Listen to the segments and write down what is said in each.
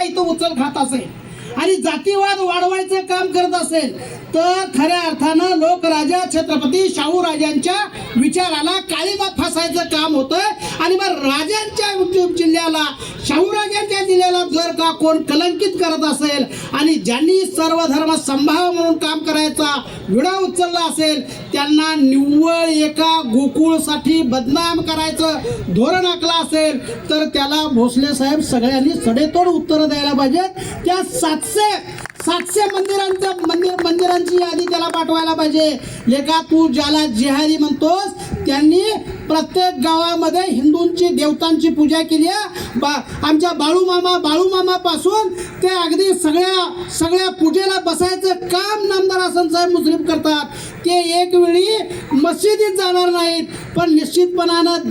इथं उचल खात असेल आणि जातीवाद वाढवायचं काम करत असेल तर खऱ्या अर्थानं लोकराजा छत्रपती शाहू राजांच्या विचाराला काळीमा फासायचं काम होतं। आणि मग राजांच्या जिल्ह्याला शाहू राजांच्या जिल्ह्याला जर का कोण कलंकित करत असेल आणि ज्यांनी सर्व धर्म संभाव म्हणून काम करायचा विडा उचलला असेल त्यांना निव्वळ एका गोकुळसाठी बदनाम करायचं धोरण आखलं असेल तर त्याला भोसले साहेब सगळ्यांनी सडेतोड उत्तरं द्यायला पाहिजेत। त्या 700 मंदिरांची यादी त्याला पाठवायला पाहिजे। लेका तू ज्याला जिहादी म्हणतोस त्यांनी प्रत्येक गावामध्ये हिंदूंची देवतांची पूजा केली आहे। आमच्या बाळूमामा पासून ते अगदी सगळ्या पूजेला बसायचं काम नामदार हसन साहेब मुश्रीफ करतात। ते एक वेळी मशिदीत जाणार नाहीत पण निश्चितपणानं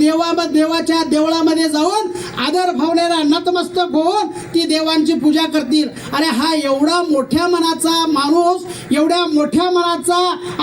देवाच्या देवळामध्ये जाऊन आदर भावनेला नतमस्तक होऊन ती देवांची पूजा करतील। अरे हा एवढा मोठ्या मनाचा माणूस, एवढ्या मोठ्या मनाचा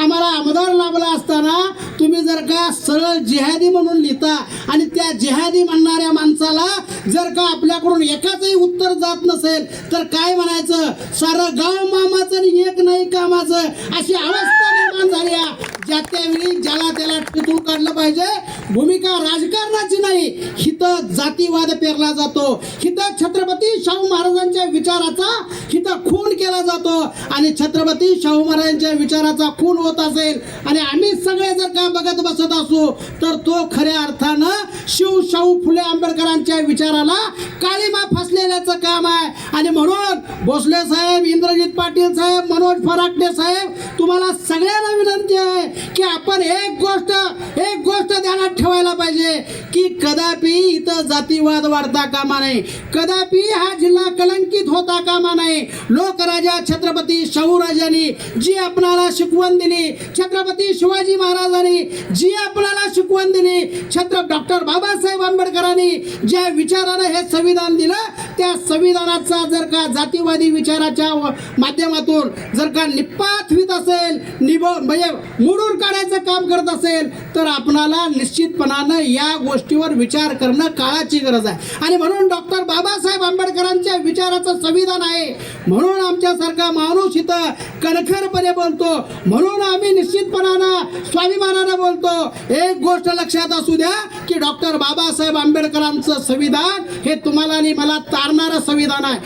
आम्हाला आमदार लाभला असताना तुम्ही जर का सरळ जिहादी म्हणून लिहिता आणि त्या जिहादी म्हणणाऱ्या माणसाला जर का आपल्याकडून एकाचंही उत्तर जात नसेल तर काय म्हणायचं, सारं गाव मामाचं आणि एक नाही कामाचं अशी अवस्था निर्माण झाली आहे। ज्या त्यावेळी ज्याला त्याला टिकून काढलं पाहिजे। भूमिका राजकारणाची नाही, हिथं जातीवाद पेरला जातो, हिथं छत्रपती शाहू महाराजांच्या विचाराचा हिथं खून केला जातो आणि छत्रपती शाहू महाराजांच्या विचाराचा खून होत असेल आणि आम्ही सगळे जर का बघत बसत असू तर तो खऱ्या अर्थानं शाहू फुले आंबेडकरांच्या विचाराला काळीमा फासलेल्याचं काम आहे। आणि म्हणून भोसले साहेब, इंद्रजित पाटील साहेब, मनोज फराटे साहेब तुम्हाला सगळ्यांना विनंती आहे की आपण एक गोष्ट ध्यानात ठेवायला पाहिजे की कदापि इथं जातीवाद वाढता कामा नये, कदापि हा जिल्हा कलंकित होता कामा नये। लोकराजा छत्रपती शाहू राजांनी जी आपणाला शिकवण दिली, छत्रपती शिवाजी महाराजांनी जी आपल्याला शिकवण दिली, डॉक्टर बाबासाहेब आंबेडकरांनी ज्या विचारानं हे संविधान दिलं त्या संविधानाचा जर का जातीवादी विचाराच्या माध्यमातून जर का निपात होत असेल, म्हणजे मोडून काढायचं काम करत असेल तर आपणाला निश्चितपणानं या गोष्टीवर विचार करणं काळाची गरज आहे। आणि म्हणून डॉक्टर बाबासाहेब आंबेडकरांच्या विचाराचं संविधान आहे म्हणून आमच्यासारखा माणूस इथं कणखरपणे बोलतो, म्हणून आम्ही निश्चितपणानं स्वाभिमानानं बोलतो। एक गोष्ट लक्षात असू द्या की डॉक्टर बाबासाहेब आंबेडकरांचं संविधान हे तुम्हाला आणि मला तारणारं संविधान आहे।